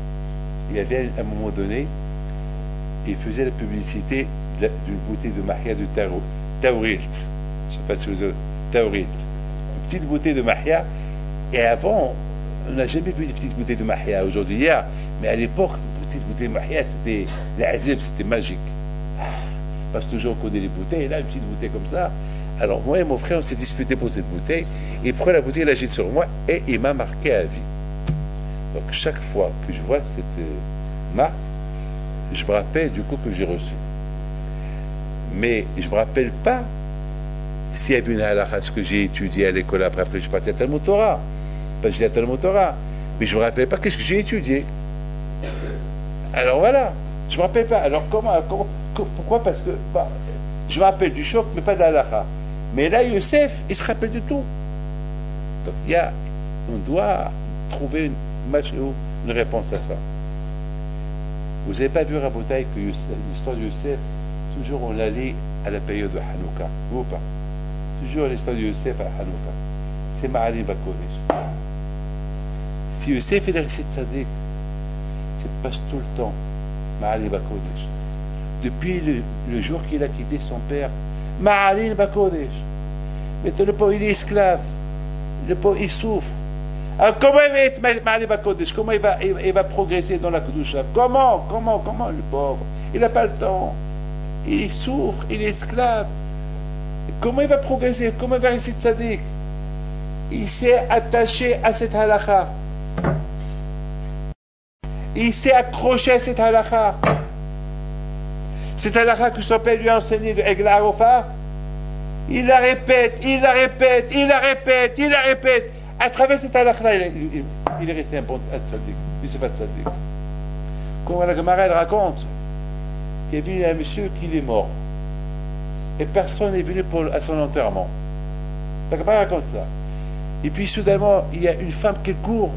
il y avait à un moment donné, il faisait la publicité d'une bouteille de mahia de Taurilt. Je ne sais pas si vous avez Taurilt. Une petite bouteille de mahia. Et avant, on n'a jamais vu des petites bouteilles de mahia. Aujourd'hui, il y a. Mais à l'époque, une petite bouteille de mahia, c'était l'azib, c'était magique. Parce que toujours on connaît les bouteilles. Et là, une petite bouteille comme ça. Alors moi et mon frère, on s'est disputé pour cette bouteille. Il prend la bouteille, il la jette sur moi et il m'a marqué à vie. Donc chaque fois que je vois cette marque, je me rappelle du coup que j'ai reçu. Mais je ne me rappelle pas s'il y avait une halakha, ce que j'ai étudié à l'école après je suis parti à Talmud Torah. Parce que j'ai à Talmud Torah. Mais je ne me rappelle pas qu'est-ce que j'ai étudié. Alors voilà, je ne me rappelle pas. Alors pourquoi? Parce que je me rappelle du choc, mais pas de la halakha. Mais là, Youssef, il se rappelle de tout. Donc on doit trouver une réponse à ça. Vous n'avez pas vu, Rabotai, que l'histoire de Youssef, toujours on allait à la période de Hanouka, ou pas? Toujours l'histoire de Youssef à Hanouka. C'est Ma'alim Bakodesh. Si Youssef est resté tzaddik, c'est passe tout le temps Ma'alim Bakodesh. Depuis le jour qu'il a quitté son père, Ma'alim Bakodesh. Maintenant le pauvre il est esclave, le pauvre il souffre. Alors comment il va être Ma'alim Bakodesh? Comment il va progresser dans la Kedusha? Comment le pauvre? Il n'a pas le temps. Il souffre, il est esclave. Comment il va progresser? Comment il va rester tzaddik? il s'est attaché à cette halakha. Il s'est accroché à cette halakha. Cette halakha que son père lui a enseigné de Egla Arofa, il la répète, il la répète, il la répète, il la répète. À travers cette halakha, il est resté un bon tzaddik. Il s'est pas tzaddik. Comme la Gemara elle raconte qu'il y a vu un monsieur qui est mort. Et personne n'est venu à son enterrement. La Gemara raconte ça. Et puis soudainement, il y a une femme qui court.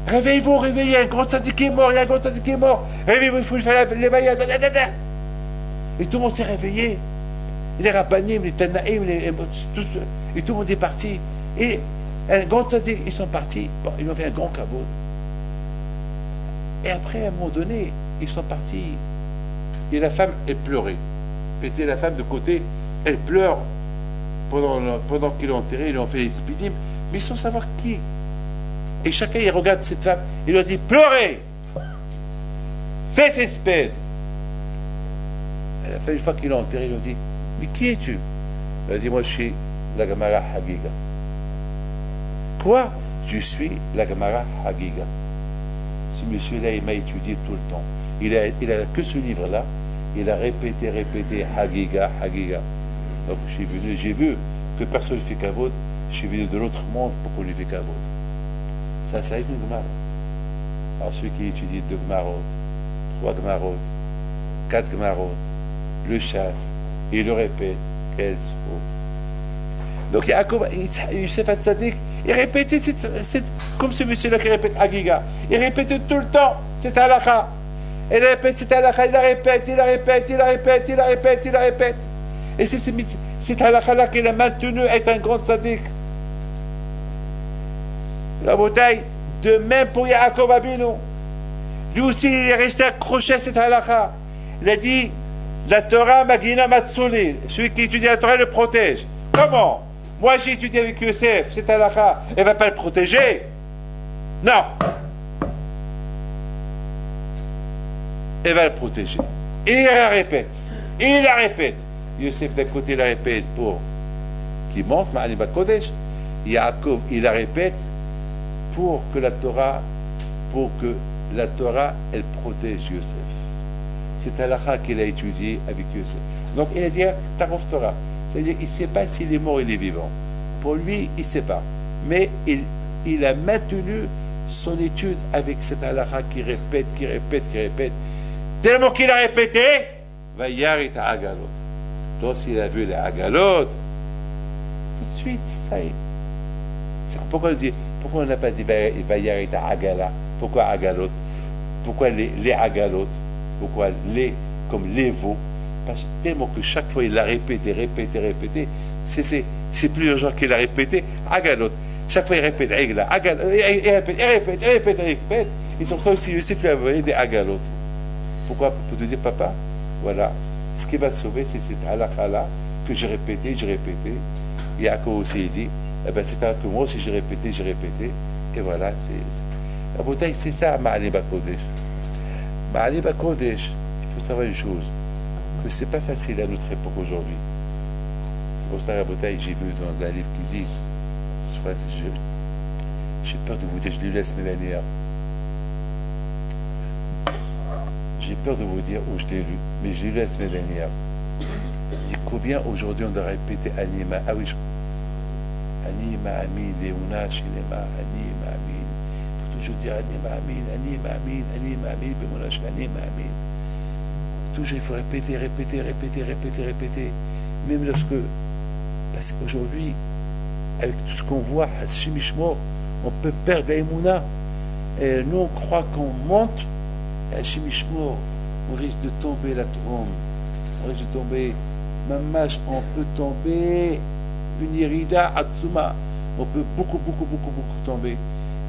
Réveillez-vous, réveillez, il y a un grand tzaddik qui est mort, il y a un grand tzaddik qui est mort. Réveillez-vous, il faut faire les bayades. Et tout le monde s'est réveillé. Les rabbanim, les tanaïm, et tout le monde est parti. Et un grand tzaddik, ils sont partis. Bon, ils ont fait un grand kavod. Et après, à un moment donné, ils sont partis. Et la femme, elle pleurait. Mettez la femme de côté, elle pleure. Pendant qu'ils l'ont enterré, ils lui ont fait les spidim, mais sans savoir qui. Et chacun, il regarde cette femme, il lui dit, pleurez, faites espède. À la fin, une fois qu'ils l'ont enterré, ils lui ont dit, mais qui es-tu? Il a dit, moi je suis la Gemara Hagiga. Quoi? Je suis la Gemara Hagiga. Ce monsieur-là, il m'a étudié tout le temps. Il a que ce livre-là, il a répété, Hagiga, Hagiga. Donc j'ai vu que personne ne fait kavod, je suis venu de l'autre monde pour qu'on lui fait kavod. Ça aide une Gemara. Alors celui qui étudie 2 Gemarot, 3 Gemarot, 4 Gemarot, le chasse, et il le répète, quelle faute. Donc Yaakov, Yosef Hatzadik, il répétait comme ce monsieur-là qui répète Hagiga. Il répétait tout le temps cette halakha. Il répète cette halakha, il la répète, il la répète, il la répète, il la répète, il la répète. Et c'est cette halakha-là qu'il a maintenu à être un grand tzaddik. La bouteille, de même pour Yaakov Abinu. Lui aussi, il est resté accroché à cette halakha. Il a dit, la Torah Magina Matsuli, celui qui étudie la Torah le protège. Comment? Moi, j'ai étudié avec Yosef, cette halakha, elle ne va pas le protéger? Non. Elle va le protéger. Et il la répète. Et il la répète. Yosef d'un côté la répète pour qu'il monte Ma'alim Kodesh. Yaakov il la répète pour que la Torah elle protège Yosef. C'est halakha qu'il a étudié avec Yosef. Donc il a dit Tarov Torah, c'est-à-dire il ne sait pas s'il est mort ou il est vivant. Pour lui il ne sait pas, mais il a maintenu son étude avec cette halakha qui répète, tellement qu'il a répété Vayarit Agalot. Donc s'il a vu les Agalot, tout de suite, ça y est. C'est pourquoi on n'a pas dit Vayarit Agala? Pourquoi Agalot? Pourquoi les Agalot? Pourquoi les comme les veaux? Parce que tellement que chaque fois il l'a répété, c'est plus le genre qu'il a répété, Agalot. Chaque fois il répète Agala, il répète. Ils sont ça aussi, je sais plus avoir des Agalot. Pourquoi? Pour te dire, papa, voilà. Ce qui va te sauver, c'est cette halakha-là que j'ai répété. Yaakov aussi il dit, eh ben, c'est que moi aussi j'ai répété. Et voilà, la bouteille, c'est ça, Ma'alim Kodesh. Ma'alim Kodesh, il faut savoir une chose, que c'est pas facile à notre époque aujourd'hui. C'est pour ça, la bouteille, j'ai vu dans un livre qui dit, je crois, j'ai peur de vous dire, je l'ai lu la semaine dernière. J'ai peur de vous dire où je l'ai lu, mais je l'ai lu la semaine dernière. Il dit combien aujourd'hui on doit répéter Anima. Ah oui, Anima Amin, Léona, Shinema, Anima Amin. Il faut toujours dire Anima Amin, Bemona, Anima Amin. Toujours il faut répéter. Même parce qu'aujourd'hui, avec tout ce qu'on voit, Shimishmor, on peut perdre l'Emouna. Et nous on croit qu'on monte. Et à Shimishmor, on risque de tomber la trombe. On risque de tomber. Mamash, on peut tomber une irida atsuma. On peut beaucoup tomber.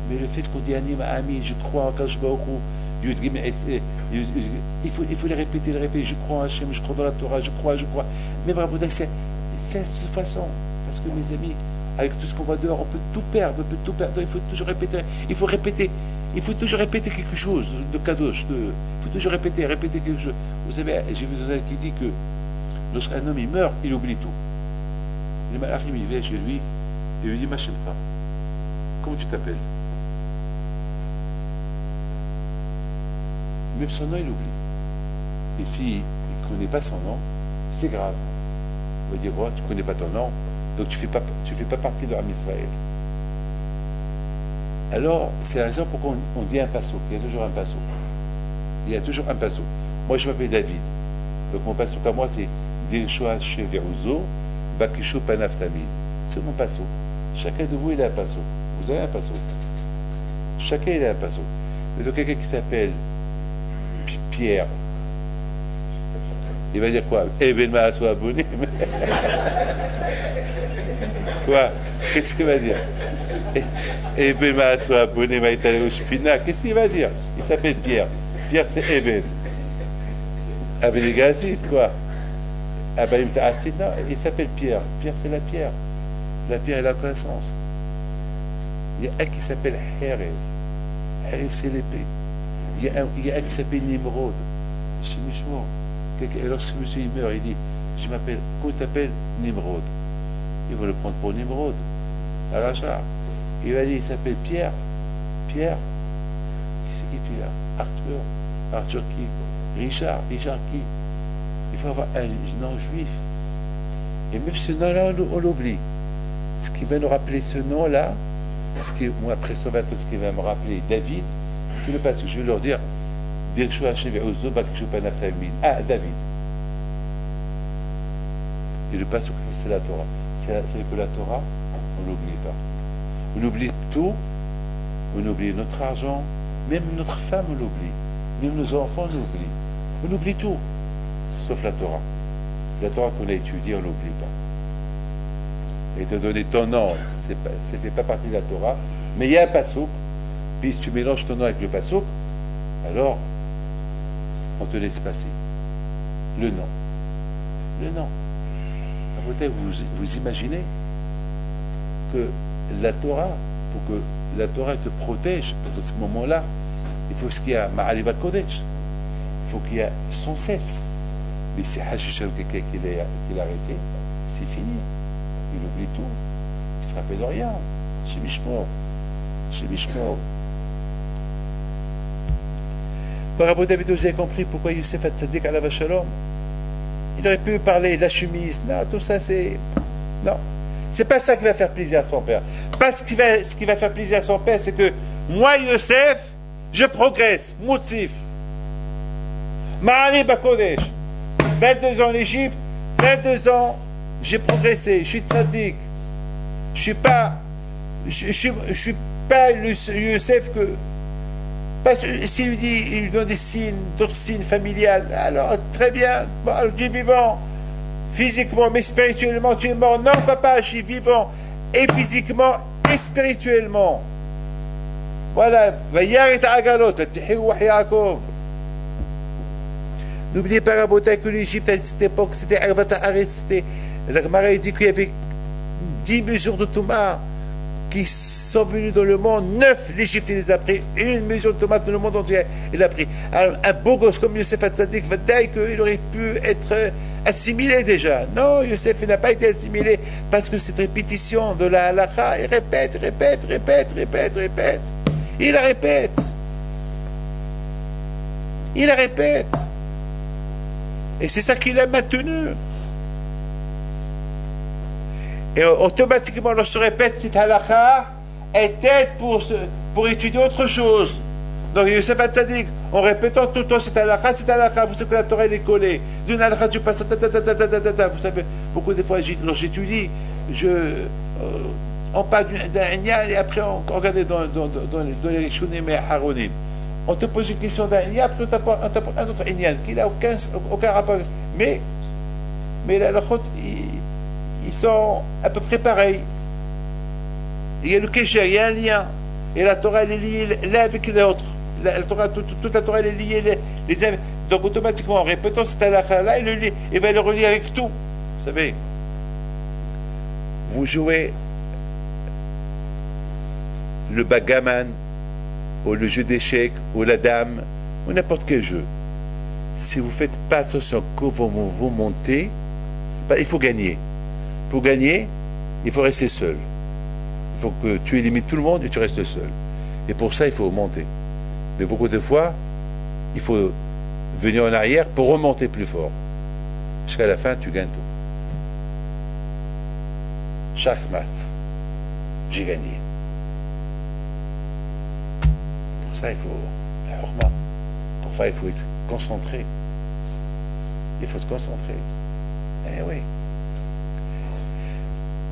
Mais le fait qu'on dit Anima Amin, je crois en Kashbaoku, il faut les répéter. Je crois en Hachem, je crois dans la Torah, je crois. Mais bravo, c'est la seule façon. Parce que mes amis, avec tout ce qu'on voit dehors, on peut tout perdre. Donc, il faut toujours répéter. Il faut toujours répéter quelque chose de kadosh. Il faut toujours répéter quelque chose. Vous savez, j'ai vu dans un qui dit que lorsqu'un homme il meurt, il oublie tout. Les malachim, il vient chez lui, il lui dit Machemcha, comment tu t'appelles? Même son nom, il oublie. Et s'il ne connaît pas son nom, c'est grave. On va dire, oh, tu ne connais pas ton nom, donc tu fais pas partie de l'Am Israël. Alors, c'est la raison pourquoi on dit un passo. Il y a toujours un passo. Il y a toujours un passo. Moi, je m'appelle David. Donc, mon passo à moi, c'est Dirshua Sheveruzo, Bakishu Panaf Tamid. C'est mon passo. Chacun de vous, il a un passo. Vous avez un passo. Chacun, il a un passo. Mais donc, quelqu'un qui s'appelle Pierre, il va dire quoi? Eh ben, soit abonné. Quoi? Qu'est-ce qu'il va dire? Eh ben, soit abonné, m'a été au Spina. Qu'est-ce qu'il va dire? Il s'appelle Pierre. Pierre, c'est Eben. Avec les gazites, quoi. Ah ben, non, il s'appelle Pierre. Pierre, c'est la pierre. La pierre est la connaissance. Il y a un qui s'appelle Heref. Heref, c'est l'épée. Il y a un qui s'appelle Nimrod. C'est Mishmour. Lorsque monsieur il meurt, il dit, je m'appelle, comment tu t'appelles? Nimrod. Ils vont le prendre pour Nimrod. À l'achat. Il va dire, il s'appelle Pierre. Pierre. Qui c'est qui Pierre? Arthur. Arthur qui? Richard. Richard qui? Il faut avoir un nom juif. Et même ce nom-là, on l'oublie. Ce qui va nous rappeler ce nom-là, moi, après ce qui va me rappeler David, c'est le passage. Je vais leur dire, ah, David. Et le passage, c'est la Torah. C'est que la Torah, on n'oublie pas. On oublie tout, on oublie notre argent, même notre femme, on l'oublie. Même nos enfants, on l'oublie. On oublie tout, sauf la Torah. La Torah qu'on a étudiée, on l'oublie pas. Et te donner ton nom, ça ne fait pas partie de la Torah, mais il y a un passouk, puis si tu mélanges ton nom avec le passouk, alors on te laisse passer. Le nom. Le nom. Peut-être vous imaginez que la Torah, pour que la Torah te protège dans ce moment-là, il faut qu'il y ait Ma'aliba Kodesh. Il faut qu'il y ait sans cesse. Mais si Hachishal quelqu'un qui l'a arrêté, c'est fini. Il oublie tout. Il ne se rappelle de rien. Chez Mishmor. Chez Mishmor. Par rapport à David, vous avez compris pourquoi Youssef Hatzadik à la Shalom. Il aurait pu parler de la chemise. Non, tout ça, c'est. Non. C'est pas ça qui va faire plaisir à son père. Parce que ce qui va faire plaisir à son père, c'est que moi, Youssef, je progresse. Moutsif. Ma'ali Bakodesh. 22 ans en Égypte, 22 ans, j'ai progressé. Je suis tzaddik. Je suis pas le Youssef que. Parce que s'il lui dit, il lui donne des signes, d'autres signes familiales, alors très bien, bon, alors, tu es vivant, physiquement, mais spirituellement, tu es mort. Non, papa, je suis vivant, et physiquement, et spirituellement. Voilà, n'oubliez pas, Rabotai, que l'Égypte, à cette époque, c'était Arvat Haaretz, c'était. La Gemara dit qu'il y avait 10 mesures de Touma qui sont venus dans le monde. 9, l'Égypte les a pris. Une mesure de tomate dans le monde entier, il a pris. Alors, un beau gosse comme Youssef Hatzadik va dire qu'il aurait pu être assimilé déjà. Non, Youssef n'a pas été assimilé parce que cette répétition de la halakha, il répète. Il la répète. Et c'est ça qu'il a maintenu. Et automatiquement, lorsque je répète cette halakha, est tête pour étudier autre chose. Donc, Youssef Hatzadik, en répétant tout le temps cette halakha, vous savez que la Torah elle est collée. D'une halakha, tu passes vous savez, beaucoup de fois, lorsque j'étudie, on parle d'un inyan et après on regarde dans les Rishonim et Haronim. On te pose une question d'un inyan, après on t'apporte un autre inyan qui n'a aucun rapport. Mais les halakhot, ils sont à peu près pareils. Il y a le kécher, il y a un lien. Et la Torah, elle est liée l'un avec l'autre. Toute la Torah, elle est liée les uns. Donc, automatiquement, en répétant cette halakha-là, il va le relier avec tout. Vous savez, vous jouez le backgammon, ou le jeu d'échecs, ou la dame, ou n'importe quel jeu. Si vous ne faites pas attention quand vous montez, il faut gagner. Pour gagner, il faut rester seul. Il faut que tu élimines tout le monde et tu restes seul. Et pour ça, il faut monter. Mais beaucoup de fois, il faut venir en arrière pour remonter plus fort. Jusqu'à la fin, tu gagnes tout. Chaque match, j'ai gagné. Pour ça, il faut la horma. Pour ça, il faut être concentré. Il faut se concentrer. Eh oui.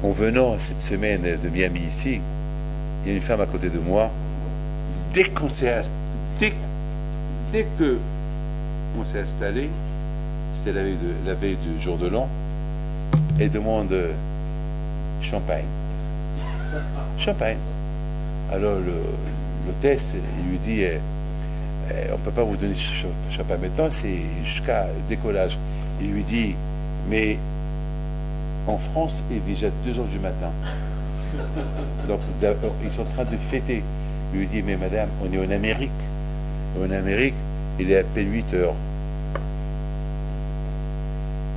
En venant cette semaine de Miami ici, il y a une femme à côté de moi. Dès que on s'est installé, c'était la veille du jour de l'an, elle demande champagne. Champagne. Alors l'hôtesse lui dit on ne peut pas vous donner champagne maintenant, c'est jusqu'à décollage. Il lui dit mais en France, il est déjà 2 heures du matin. Donc, ils sont en train de fêter. Il lui dit, mais madame, on est en Amérique. En Amérique, il est à peine 8 heures.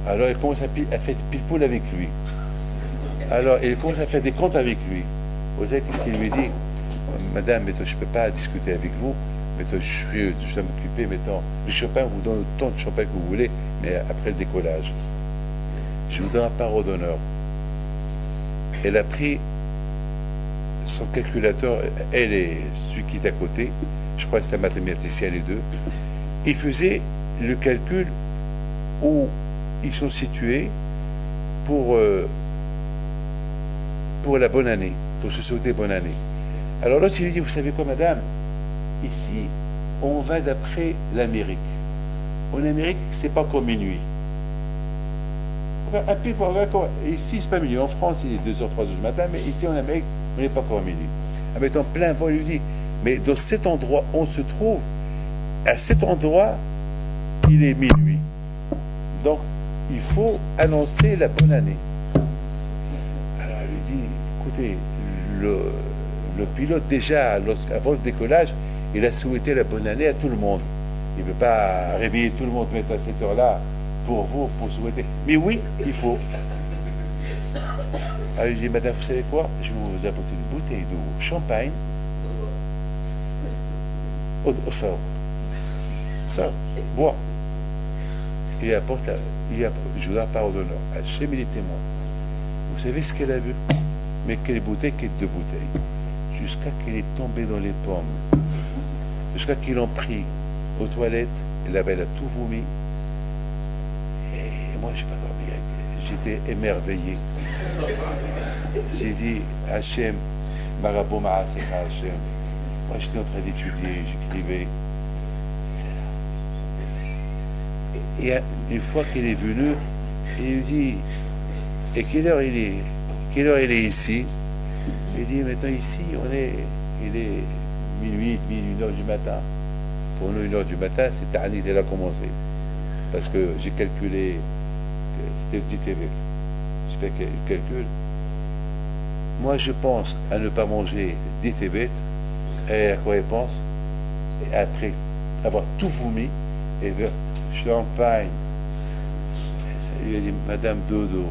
Alors, elle commence à faire des pile-poule avec lui. Alors, elle commence à faire des comptes avec lui. Vous savez, qu'est-ce qu'il lui dit? Madame, je ne peux pas discuter avec vous. Je dois m'occuper maintenant. Le champagne, vous donne autant de champagne que vous voulez, mais après le décollage. Je vous donne la parole d'honneur. Elle a pris son calculateur, elle et celui qui est à côté, je crois que c'est un mathématicien les deux, ils faisaient le calcul où ils sont situés pour la bonne année, pour se souhaiter bonne année. Alors l'autre il lui dit, vous savez quoi madame, ici on va d'après l'Amérique. En Amérique, c'est pas comme minuit. Ici, c'est pas minuit. En France, il est 2h, 3h du matin, mais ici, en Amérique, on n'est pas encore à minuit. En mettant plein vent, il lui dit, mais dans cet endroit, on se trouve, à cet endroit, il est minuit. Donc, il faut annoncer la bonne année. Alors, il lui dit, écoutez, le pilote, déjà, avant le décollage, il a souhaité la bonne année à tout le monde. Il ne veut pas réveiller tout le monde, mettre à cette heure-là, pour vous, pour souhaiter. Mais oui, il faut. Alors, je dis, madame, vous savez quoi? Je vais vous apporter une bouteille de champagne. Ça, bois. Il apporte, je vous la parole d'honneur. Hachem, il est témoin. Vous savez ce qu'elle a vu? Mais quelle bouteille, quelle deux bouteilles. Jusqu'à qu'elle est tombée dans les pommes. Jusqu'à qu'ils l'ont pris aux toilettes. Elle a tout vomi. Moi, je n'ai pas dormi. J'étais émerveillé. J'ai dit, Hachem, Marabou Ma'aseka Hachem. Moi, j'étais en train d'étudier, j'écrivais. Et une fois qu'elle est venue, il lui dit, et quelle heure il est? Quelle heure il est ici? Il dit, maintenant ici, il est minuit, 1h du matin. Pour nous, 1h du matin, c'est Ta'anit, elle a commencé. Parce que j'ai calculé, c'était le DTV. J'ai fait le calcul. Moi, je pense à ne pas manger DTV, et à quoi elle pense? Et après avoir tout vomi, et vers champagne. Il lui a dit, Madame Dodo.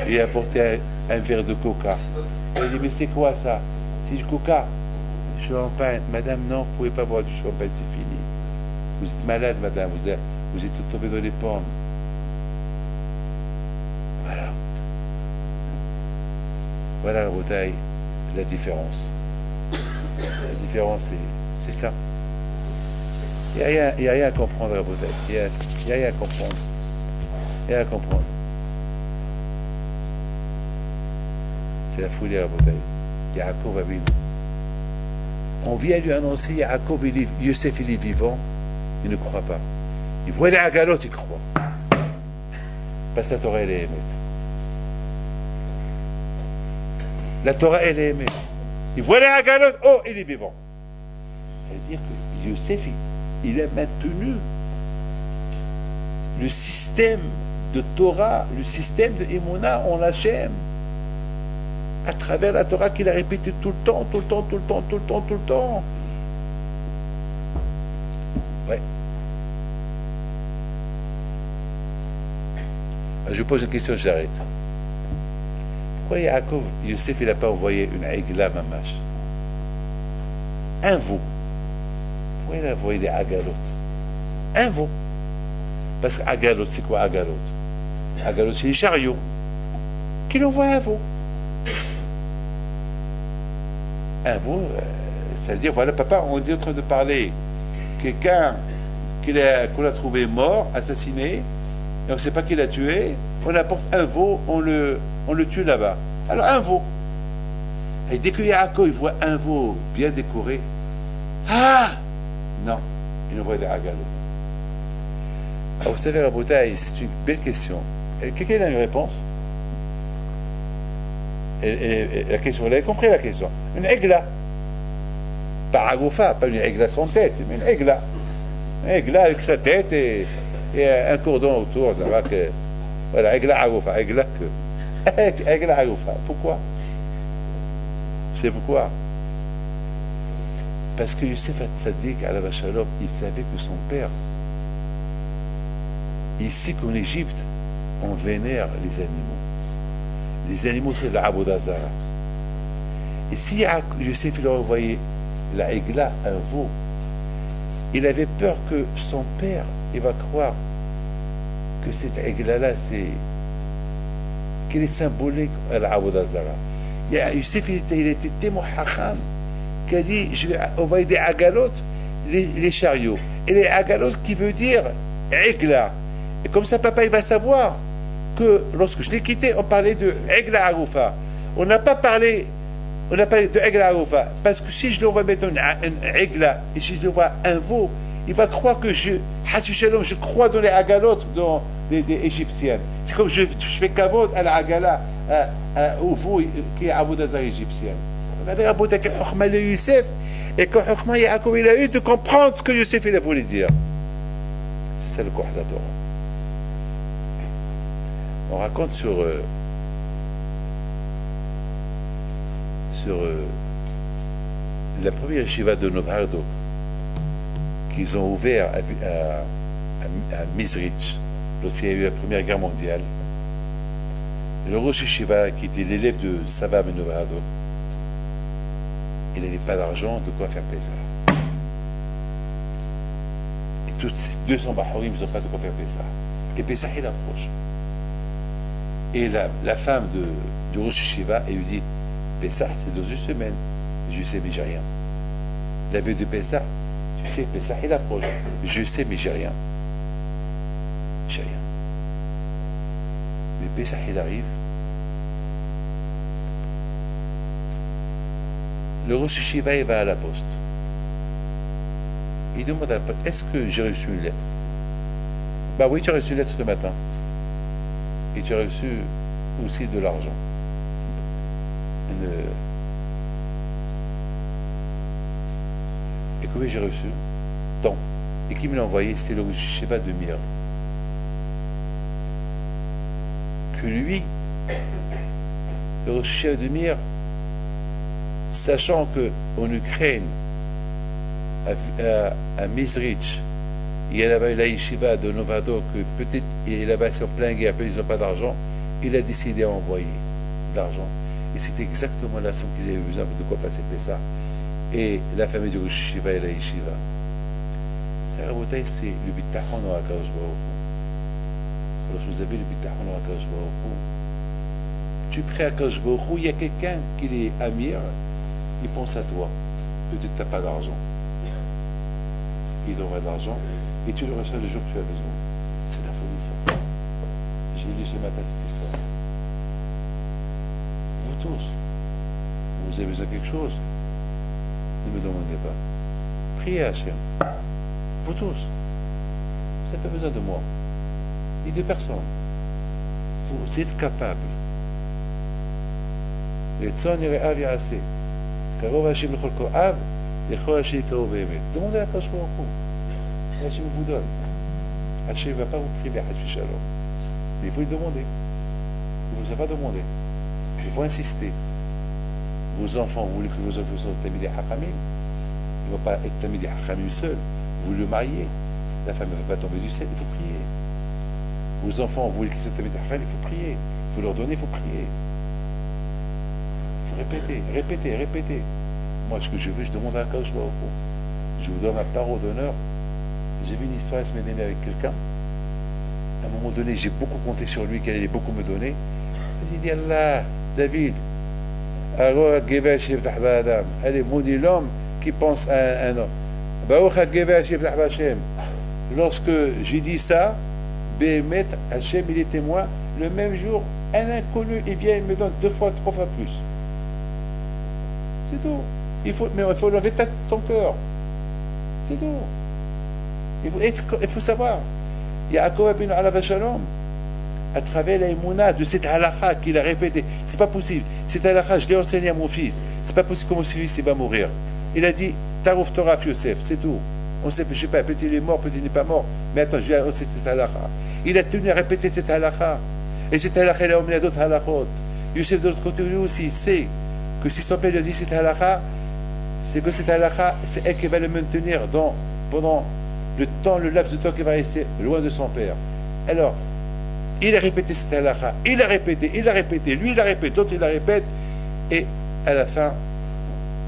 Il a apporté un verre de coca. Il a dit, mais c'est quoi ça? C'est du coca. Champagne. Madame, non, vous ne pouvez pas boire du champagne, c'est fini. Vous êtes malade, madame, vous êtes tombé dans les pommes. Voilà. Voilà, Rotaille, la différence. La différence, c'est ça. Il n'y a rien à comprendre à Rotaille. Il n'y a rien à comprendre. Il n'y a rien à comprendre. C'est la folie à Rotaille. Yaakov Avinu. On vient lui annoncer Yaakov, Yosef, il est vivant. Il ne croit pas. Il voit les agalotes, il croit. Parce que la Torah, elle est aimée. La Torah, elle est aimée. Il voit les agalotes, oh, il est vivant. Ça veut dire que Yosef, il a maintenu le système de Torah, le système de Emouna en Hachem. À travers la Torah qu'il a répété tout le temps. Ouais. Je vous pose une question, j'arrête. pourquoi Yaakov, Youssef, il n'a pas envoyé une aigla mamash? Un veau. Pourquoi il a envoyé des agalotes? Un veau. Parce que agalote, c'est quoi agalote? Agalote, c'est les chariots. Qu'il envoie un veau. Un veau, ça veut dire, voilà, papa, on est en train de parler. Quelqu'un qu'on a trouvé mort, assassiné, et on ne sait pas qui l'a tué, on apporte un veau, on le tue là-bas. Alors, un veau. Et dès que Yaakov il voit un veau bien décoré, ah non, il envoie des agalotes. Alors, vous savez, Raboutaï, c'est une belle question. Quelqu'un a une réponse? Et la question, vous avez compris la question. Une aigla. Pas agoufa, pas une aigla sans tête, mais une aigla. Une aigla avec sa tête et un cordon autour, ça va que. Voilà, aigla agoufa, aigla que. Aigla agoufa. Pourquoi? Vous savez pourquoi? Parce que Youssef Hatzadik, à la Shalom, il savait que son père, ici qu'en Égypte, on vénère les animaux. Les animaux, c'est de la Aboda Zara. Et si Youssef il a envoyé la Aigla, un veau, il avait peur que son père, il va croire que cette Aigla-là, qu'elle est symbolique à la Aboda Zara. Youssef, il était tellement hacham qu'il a dit, je vais envoyer des agalotes, les chariots. Et les agalotes qui veut dire Aigla. Et comme ça, papa, il va savoir que lorsque je l'ai quitté, on parlait de Aigla Aroufa. On n'a pas parlé de Aigla Aroufa. Parce que si je lui envoie maintenant une Aigla, et si je lui envoie un veau, il va croire que je crois dans les agalotes des Égyptiennes. C'est comme je fais kavod à la agala, au veau qui est Aboudazar égyptienne. Regardez Abouda quel Chokhma le Youssef, et quel Chokhma Yaakov il a eu de comprendre ce que Youssef il a voulu dire. C'est ça le Koh de la Torah. On raconte sur la première yeshiva de Novardo qu'ils ont ouvert à Mizrich lorsqu'il y a eu la Première Guerre mondiale. Le Rosh Yeshiva, qui était l'élève de Sava Ben Novardo, il n'avait pas d'argent de quoi faire Pessah. Et tous ces 200 Bahorim, ils n'ont pas de quoi faire Pessah. Et Pessah, il approche. Et la femme du Rosh Yeshiva, elle lui dit, Pessah, c'est dans une semaine. Je sais, mais j'ai rien. La veille de Pessah, tu sais, Pessah, il approche. Je sais, mais j'ai rien. J'ai rien. Mais Pessah, il arrive. Le Rosh Yeshiva, il va à la poste. Il demande à la poste, est-ce que j'ai reçu une lettre? Bah oui, tu as reçu une lettre ce matin. Et tu as reçu aussi de l'argent. Et combien j'ai reçu? Tant. Et qui me l'a envoyé? C'était le Rosh Yeshiva de Mir. Que lui, le Rosh Yeshiva de Mir, sachant qu'en Ukraine, à Mizrich, il y a là-bas la yeshiva de Novardo, que peut-être il est là-bas, c'est en plein guerre, ils n'ont pas d'argent, il a décidé d'envoyer de l'argent. Et c'était exactement la somme qu'ils avaient besoin de quoi passer Pessah. Et la famille du Rosh Yeshiva et la yeshiva. Ça, Rabotai, c'est le bitachon au Akadosh Baruch Hu. Lorsque vous avez le bitachon au Akadosh Baruch Hu, tu pries à Akadosh Baruch Hu, il y a quelqu'un qui est amir, il pense à toi. Peut-être tu n'as pas d'argent. Il t'envoie de l'argent et tu le reçois le jour que tu as besoin. C'est la folie, ça. J'ai lu ce matin cette histoire. Vous tous, vous avez besoin de quelque chose, ne me demandez pas. Priez à Hachem. Vous tous, vous n'avez pas besoin de moi, ni de personne. Vous êtes capables. Demandez à Akadosh Baruch Hu. Hachem vous donne. Hachem ne va pas vous priver à Hasbi Shalom. Mais il faut lui demander. Il ne vous a pas demandé. Il faut insister. Vos enfants, vous voulez que vos enfants soient Tamidei Hachamim. Ils ne vont pas être Tamidei Hachamim seuls. Vous le mariez. La femme ne va pas tomber du ciel. Il faut prier. Vos enfants, vous voulez qu'ils soient Tamidei Hachamim. Il faut prier. Il faut leur donner, il faut prier. Répétez, répétez, répétez. Moi, ce que je veux, je demande à Akadosh Baruch Hu. Je vous donne ma parole d'honneur. J'ai vu une histoire la semaine dernière avec quelqu'un. À un moment donné, j'ai beaucoup compté sur lui, qu'il allait beaucoup me donner. J'ai dit, Allah, David, allez, maudit l'homme qui pense à un homme. Lorsque j'ai dit ça, Béhémet, Hachem, il est témoin. Le même jour, un inconnu, il vient, il me donne 2 fois, 3 fois plus. C'est tout. Mais il faut l'enlever de ton cœur. C'est tout. Il faut savoir. Yaakov ibn Alav Shalom, à travers la Emouna de cette halakha qu'il a répété, c'est pas possible. Cette halakha, je l'ai enseigné à mon fils. C'est pas possible que mon fils il va mourir. Il a dit, Tarouf Toraf Yosef, c'est tout. On sait, je sais pas, peut-être il est mort, peut-être il n'est pas mort. Mais attends, j'ai enseigné cette halakha. Il a tenu à répéter cette halakha. Et cette halakha, il a emmené à d'autres halakhot. Yosef, de l'autre côté, lui aussi, il sait que si son père lui a dit cette halakha, c'est que cette halakha, c'est elle qui va le maintenir pendant le temps, le laps de temps qu'il va rester loin de son père. Alors, il a répété cette halakha, il a répété, lui il la répète, l'autre il la répète, et à la fin,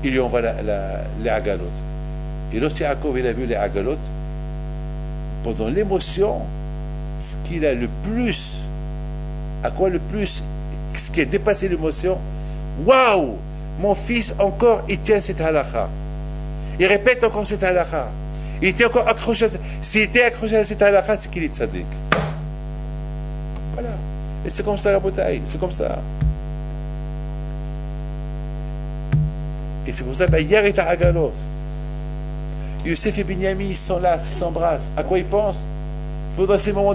il lui envoie les agalot. Et lorsque Yaakov il a vu les agalot, pendant l'émotion, ce qu'il a le plus, ce qui a dépassé l'émotion, waouh, mon fils encore, il tient cette halakha. Il répète encore cette halakha. Il était encore accroché. S'il était accroché à cette halakha, c'est qu'il est tzaddik. Voilà. Et c'est comme ça la bataille. C'est comme ça. Et c'est pour ça, hier est à Agalot. Youssef et Binyamin, ils sont là, ils s'embrassent. À quoi ils pensent? Dans ces moments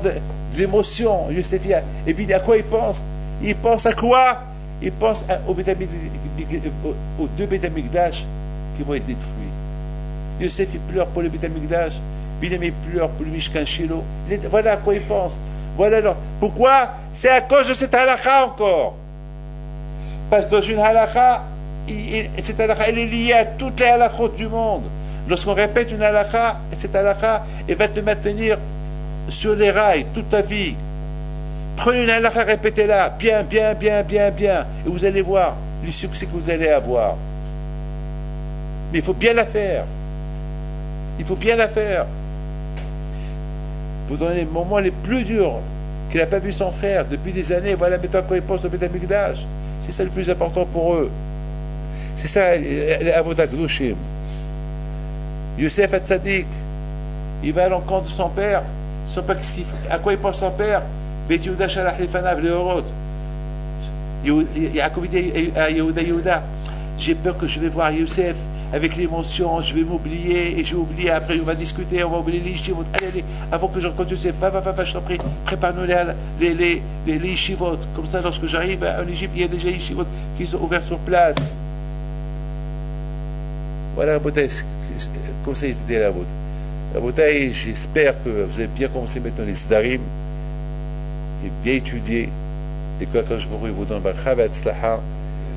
d'émotion, Youssef et puis à quoi ils pensent? Ils pensent à quoi? Ils pensent aux 2 Beth Amikdash qui vont être détruits. Youssef il pleure pour le Beth Amikdash, Binyamin il pleure pour le Mishkan Shilo. Voilà à quoi ils pensent. Voilà alors. Pourquoi? C'est à cause de cette halakha encore. Parce que dans une halakha, cette halakha elle est liée à toutes les halakhot du monde. Lorsqu'on répète une halakha, cette halakha elle va te maintenir sur les rails toute ta vie. Prenez une halakha, répétez-la bien, bien, bien, bien, bien, et vous allez voir le succès que vous allez avoir. Mais il faut bien la faire. Il faut bien la faire. Pendant les moments les plus durs, qu'il n'a pas vu son frère depuis des années, voilà maintenant quand il pense au Beth Amikdash. C'est ça le plus important pour eux. C'est ça, les avodat gdoshim. Youssef Hatzadik, il va à l'encontre de son père. À quoi il pense son père? Bet Yehuda shalach lefanav leorot. Yaakov dit à Yehuda, j'ai peur que je vais voir Youssef avec l'émotion, je vais m'oublier, et je vais oublier, après on va discuter, on va oublier les yeshivot. Allez, avant que je rencontre Youssef, va, je t'en prie, prépare-nous les yeshivot. Comme ça, lorsque j'arrive en Égypte, il y a déjà les yeshivot qui sont ouverts sur place. Voilà la bouteille, comme ça c'était la bouteille. La bouteille, j'espère que vous avez bien commencé maintenant les Sdarim, et bien étudié, et que quand je vous donne Barcha Ve'atzlacha,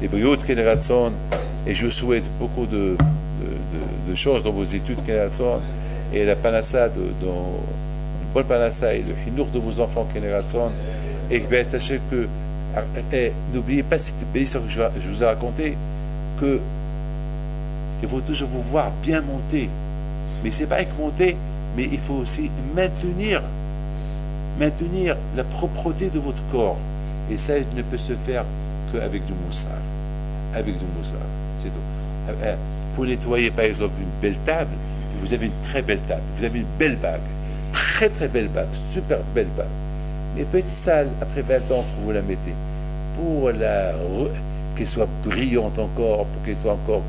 et Briot Keneratson, et je vous souhaite beaucoup de choses dans vos études Keneratson, et la panassa, une bonne panassa, et le hinour de vos enfants Keneratson, et bien sachez que, n'oubliez pas cette histoire que je vous ai raconté, que il faut toujours vous voir bien monter. Mais c'est pas que monter, mais il faut aussi maintenir la propreté de votre corps. Et ça ne peut se faire qu'avec du moussard. Avec du moussard, c'est tout. Pour nettoyer par exemple une belle table, vous avez une très belle table, vous avez une belle bague, très très belle bague, super belle bague. Mais peut être sale après 20 ans que vous la mettez, pour qu'elle soit brillante encore, pour qu'elle soit encore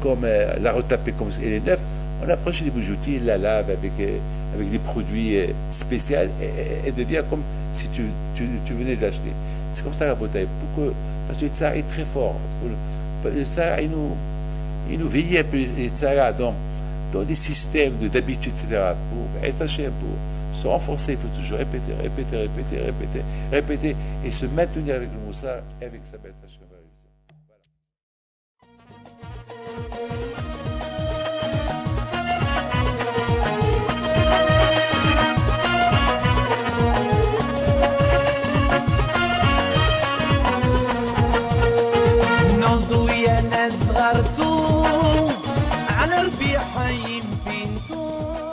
comme la retaper comme elle est neuve, on approche les bijoutiers, il la lave avec des produits spéciaux, et elle devient comme si tu venais de l'acheter. C'est comme ça la bouteille. Parce que le tsar est très fort. Le tsar, il nous veille un peu, le tsar, dans des systèmes d'habitude, etc. Pour se renforcer, il faut toujours répéter, et se maintenir avec le moussard et avec sa bête Hashem. Non حي بنتو